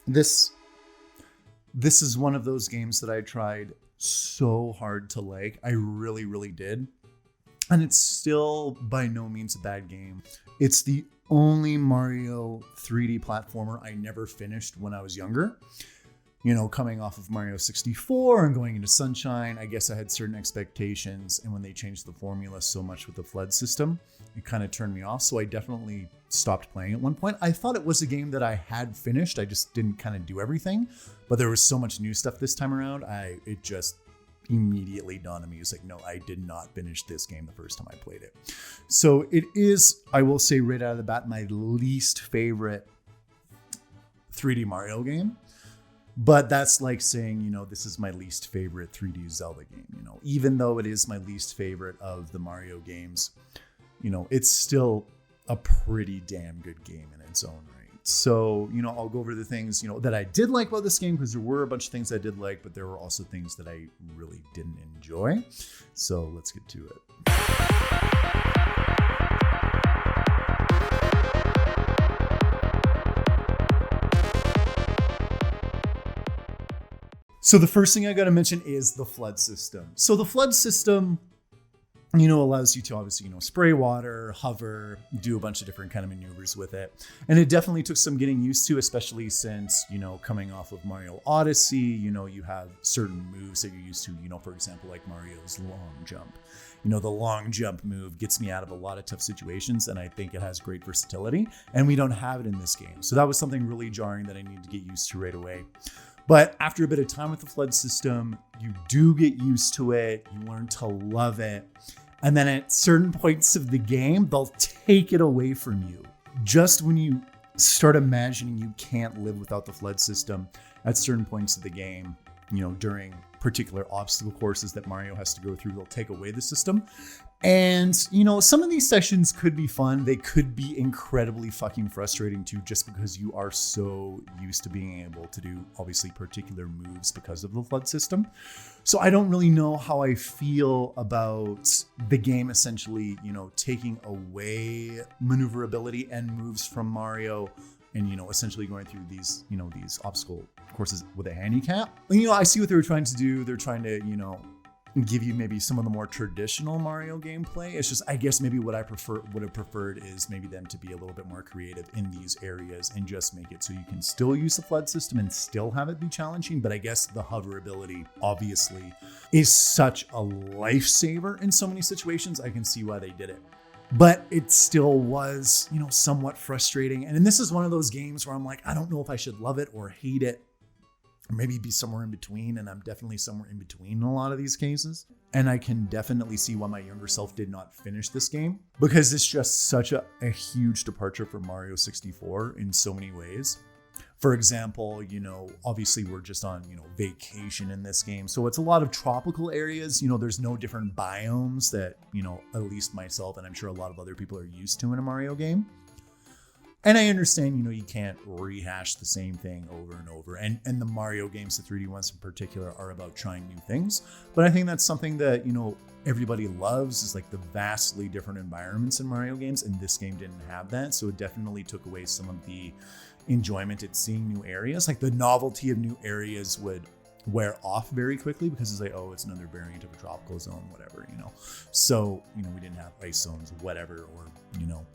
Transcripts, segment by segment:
This this is one of those games that I tried so hard to like. I really, really did. And it's still by no means a bad game. It's the only Mario 3D platformer I never finished when I was younger. You know, coming off of Mario 64 and going into Sunshine, I guess I had certain expectations. And when they changed the formula so much with the flood system, it kind of turned me off. So I definitely stopped playing at one point. I thought it was a game that I had finished. I just didn't kind of do everything. But there was so much new stuff this time around. It just immediately dawned on me. It's like, no, I did not finish this game the first time I played it. So it is, I will say right out of the bat, my least favorite 3D Mario game. But that's like saying, you know, this is my least favorite 3D Zelda game. You know, even though it is my least favorite of the Mario games, you know, it's still a pretty damn good game in its own right. So, you know, I'll go over the things, you know, that I did like about this game, because there were a bunch of things I did like, but there were also things that I really didn't enjoy. So let's get to it. So the first thing I got to mention is the flood system. So the flood system, you know, allows you to obviously, you know, spray water, hover, do a bunch of different kind of maneuvers with it. And it definitely took some getting used to, especially since, you know, coming off of Mario Odyssey, you know, you have certain moves that you're used to, you know, for example, like Mario's long jump. You know, the long jump move gets me out of a lot of tough situations, and I think it has great versatility, and we don't have it in this game. So that was something really jarring that I needed to get used to right away. But after a bit of time with the flood system, you do get used to it. You learn to love it. And then at certain points of the game, they'll take it away from you. Just when you start imagining you can't live without the flood system, at certain points of the game, you know, during particular obstacle courses that Mario has to go through, they'll take away the system. And, you know, some of these sessions could be fun. They could be incredibly fucking frustrating too, just because you are so used to being able to do obviously particular moves because of the flood system. So I don't really know how I feel about the game essentially, you know, taking away maneuverability and moves from Mario, and, you know, essentially going through these, you know, these obstacle courses with a handicap. And, you know, I see what they were trying to do. They're trying to, you know, give you maybe some of the more traditional Mario gameplay. It's just, I guess maybe what I would have preferred is maybe them to be a little bit more creative in these areas and just make it so you can still use the flood system and still have it be challenging. But I guess the hoverability obviously is such a lifesaver in so many situations. I can see why they did it. But it still was, you know, somewhat frustrating. And this is one of those games where I'm like, I don't know if I should love it or hate it, or maybe be somewhere in between. And I'm definitely somewhere in between in a lot of these cases. And I can definitely see why my younger self did not finish this game, because it's just such a huge departure from Mario 64 in so many ways. For example, you know, obviously we're just on, you know, vacation in this game. So it's a lot of tropical areas. You know, there's no different biomes that, you know, at least myself and I'm sure a lot of other people are used to in a Mario game. And I understand, you know, you can't rehash the same thing over and over. And the Mario games, the 3D ones in particular, are about trying new things. But I think that's something that, you know, everybody loves, is like the vastly different environments in Mario games. And this game didn't have that. So it definitely took away some of the enjoyment at seeing new areas. Like the novelty of new areas would wear off very quickly, because it's like, oh, it's another variant of a tropical zone, whatever, you know. So, you know, we didn't have ice zones, whatever, or, you know,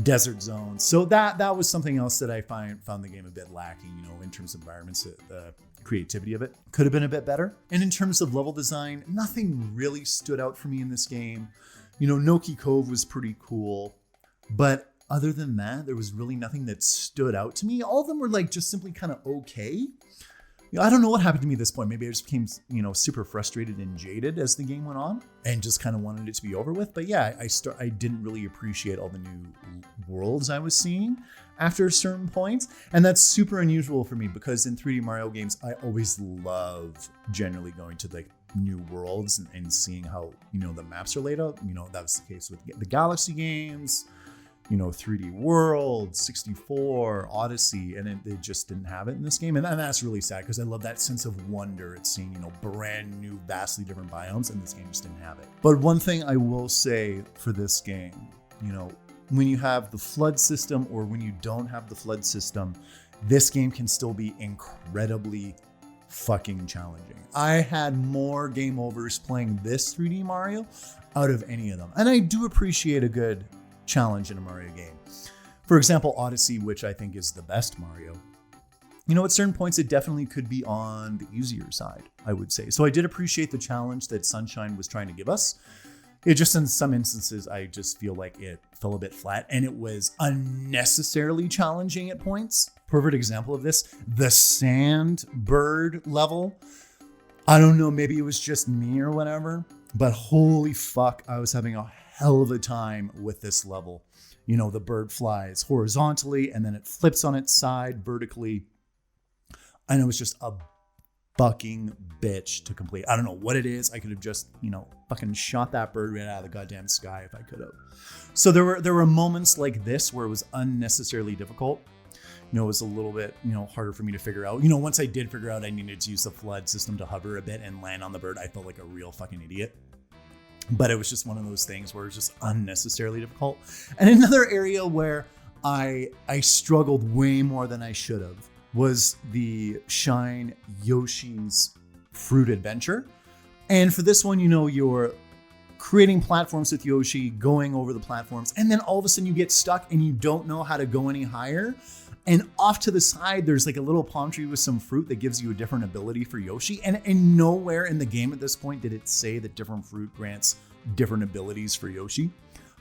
desert zones. So that was something else that I found the game a bit lacking, you know, in terms of environments. The creativity of it could have been a bit better. And in terms of level design, nothing really stood out for me in this game. You know, Noki Cove was pretty cool, but other than that, there was really nothing that stood out to me. All of them were like just simply kind of okay. You know, I don't know what happened to me at this point. Maybe I just became, you know, super frustrated and jaded as the game went on and just kind of wanted it to be over with. But yeah, I didn't really appreciate all the new worlds I was seeing after a certain point. And that's super unusual for me, because in 3D Mario games, I always love generally going to like new worlds and seeing how, you know, the maps are laid out. You know, that was the case with the Galaxy games, you know, 3D World, 64, Odyssey, and they just didn't have it in this game. And that's really sad, because I love that sense of wonder at seeing, you know, brand new, vastly different biomes, and this game just didn't have it. But one thing I will say for this game, you know, when you have the flood system or when you don't have the flood system, this game can still be incredibly fucking challenging. I had more game overs playing this 3D Mario out of any of them. And I do appreciate a good challenge in a Mario game. For example, Odyssey, which I think is the best Mario. At certain points, it definitely could be on the easier side, I would say. So I did appreciate the challenge that Sunshine was trying to give us. It just, in some instances, I just feel like it fell a bit flat and it was unnecessarily challenging at points. Perfect example of this, the sand bird level. I don't know, maybe it was just me or whatever, but holy fuck, I was having a hell of a time with this level. The bird flies horizontally and then it flips on its side vertically. And it was just a fucking bitch to complete. I don't know what it is. I could have just, fucking shot that bird right out of the goddamn sky if I could have. So there were moments like this where it was unnecessarily difficult. It was a little bit, harder for me to figure out. Once I did figure out I needed to use the flood system to hover a bit and land on the bird, I felt like a real fucking idiot. But it was just one of those things where it's just unnecessarily difficult. And another area where I struggled way more than I should have was the Shine Yoshi's Fruit Adventure. And for this one, you're creating platforms with Yoshi, going over the platforms, and then all of a sudden you get stuck and you don't know how to go any higher. And off to the side, there's like a little palm tree with some fruit that gives you a different ability for Yoshi. And nowhere in the game at this point did it say that different fruit grants different abilities for Yoshi.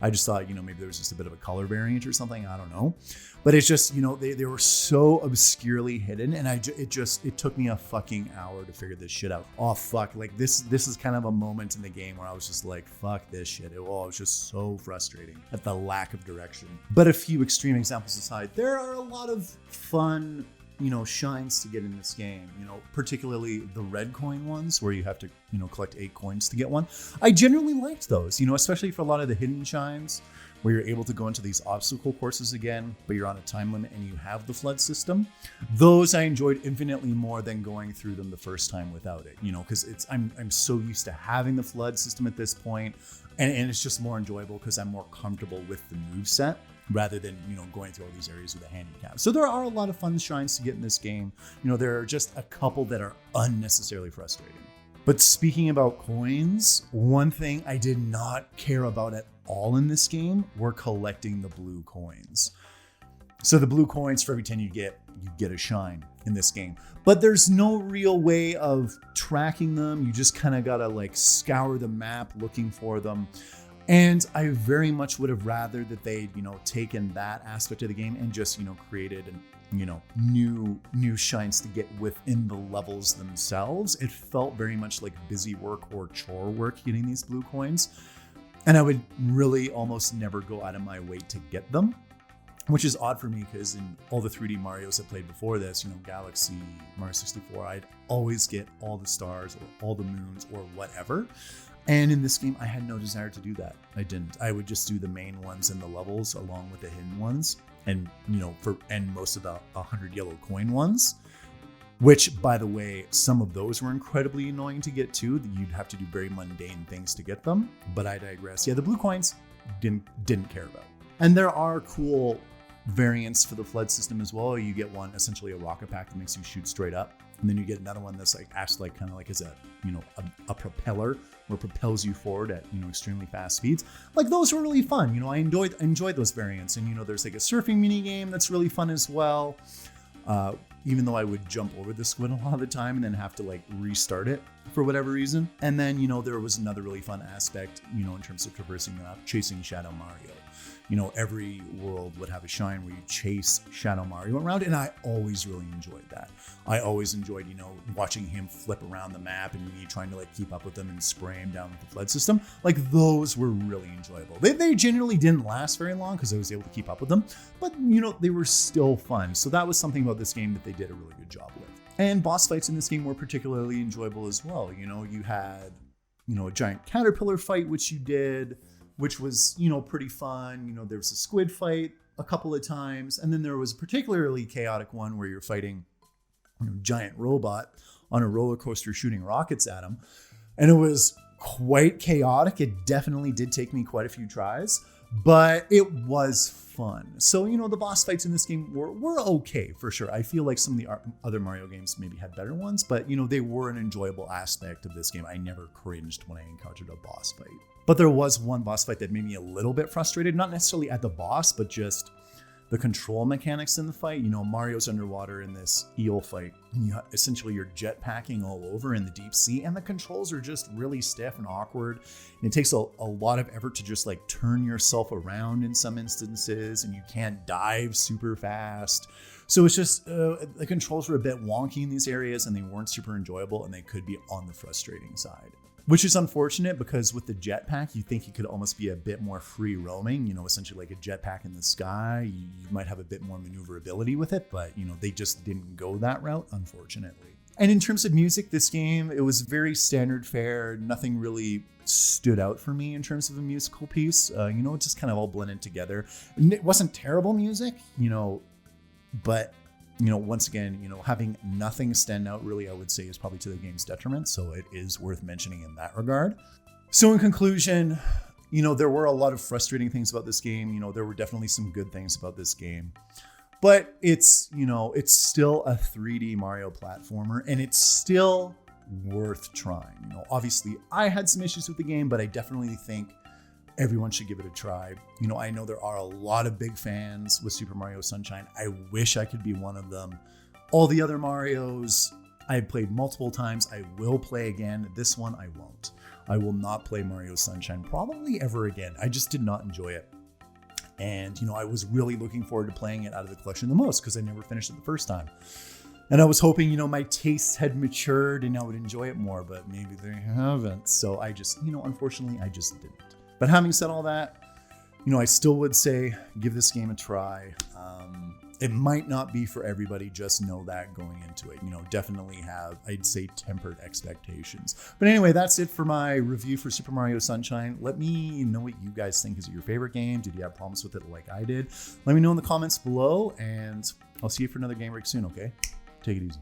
I just thought, maybe there was just a bit of a color variant or something. I don't know. But it's just, they were so obscurely hidden. And it took me a fucking hour to figure this shit out. Oh, fuck. Like this is kind of a moment in the game where I was just like, fuck this shit. It was just so frustrating at the lack of direction. But a few extreme examples aside, there are a lot of fun, shines to get in this game, particularly the red coin ones where you have to, collect 8 coins to get one. I generally liked those, especially for a lot of the hidden shines where you're able to go into these obstacle courses again, but you're on a time limit and you have the flood system. Those I enjoyed infinitely more than going through them the first time without it, because I'm so used to having the flood system at this point, and it's just more enjoyable because I'm more comfortable with the moveset, rather than, going through all these areas with a handicap. So there are a lot of fun shines to get in this game. There are just a couple that are unnecessarily frustrating. But speaking about coins, one thing I did not care about at all in this game were collecting the blue coins. So the blue coins, for every 10 you get a shine in this game. But there's no real way of tracking them. You just kind of gotta like scour the map looking for them. And I very much would have rather that they'd, taken that aspect of the game and just, created new shines to get within the levels themselves. It felt very much like busy work or chore work getting these blue coins. And I would really almost never go out of my way to get them, which is odd for me because in all the 3D Marios I played before this, Galaxy, Mario 64, I'd always get all the stars or all the moons or whatever. And in this game, I had no desire to do that. I didn't. I would just do the main ones in the levels along with the hidden ones. And, and most of the 100 yellow coin ones, which, by the way, some of those were incredibly annoying to get too. You'd have to do very mundane things to get them. But I digress. Yeah, the blue coins didn't care about. And there are cool variants for the flood system as well. You get one, essentially a rocket pack that makes you shoot straight up. And then you get another one that's like acts like kind of like as a propeller or propels you forward at extremely fast speeds. Like those were really fun. I enjoyed those variants. And there's like a surfing mini game that's really fun as well. Even though I would jump over the squid a lot of the time and then have to like restart it for whatever reason. And then there was another really fun aspect in terms of traversing the map, chasing Shadow Mario. Every world would have a shine where you chase Shadow Mario around, and I always really enjoyed that. I always enjoyed, watching him flip around the map and me trying to like keep up with him and spray him down with the flood system. Like those were really enjoyable. They generally didn't last very long because I was able to keep up with them, but they were still fun. So that was something about this game that they did a really good job with. And boss fights in this game were particularly enjoyable as well. You had, a giant caterpillar fight, which you did, which was, pretty fun. There was a squid fight a couple of times. And then there was a particularly chaotic one where you're fighting a giant robot on a roller coaster shooting rockets at him. And it was quite chaotic. It definitely did take me quite a few tries. but it was fun. So, you know, the boss fights in this game were okay for sure. I feel like some of the other Mario games maybe had better ones, but, you know, they were an enjoyable aspect of this game. I never cringed when I encountered a boss fight. But there was one boss fight that made me a little bit frustrated, not necessarily at the boss, but just the control mechanics in the fight. You know, Mario's underwater in this eel fight. Essentially, you're jetpacking all over in the deep sea, and the controls are just really stiff and awkward. And it takes a lot of effort to just like turn yourself around in some instances, and you can't dive super fast. So it's just the controls were a bit wonky in these areas, and they weren't super enjoyable, and they could be on the frustrating side. Which is unfortunate because with the jetpack, you think you could almost be a bit more free roaming, you know, essentially like a jetpack in the sky. You might have a bit more maneuverability with it, but, you know, they just didn't go that route, unfortunately. And in terms of music, this game, it was very standard fare. Nothing really stood out for me in terms of a musical piece. You know, it just kind of all blended together. And it wasn't terrible music, you know, but you know, once again, you know, having nothing stand out really, I would say, is probably to the game's detriment. So it is worth mentioning in that regard. So in conclusion, you know, there were a lot of frustrating things about this game. You know, there were definitely some good things about this game. But it's, you know, it's still a 3D Mario platformer, and it's still worth trying. You know, obviously I had some issues with the game, but I definitely think everyone should give it a try. You know, I know there are a lot of big fans with Super Mario Sunshine. I wish I could be one of them. All the other Marios I've played multiple times. I will play again. This one I won't. I will not play Mario Sunshine probably ever again. I just did not enjoy it. And, you know, I was really looking forward to playing it out of the collection the most because I never finished it the first time. And I was hoping, you know, my tastes had matured and I would enjoy it more, but maybe they haven't. So I just, you know, unfortunately, I just didn't. But having said all that, you know, I still would say give this game a try. It might not be for everybody. Just know that going into it. You know, definitely have, I'd say, tempered expectations. But anyway, that's it for my review for Super Mario Sunshine. Let me know what you guys think. Is it your favorite game? Did you have problems with it like I did? Let me know in the comments below, and I'll see you for another game break soon, okay? Take it easy.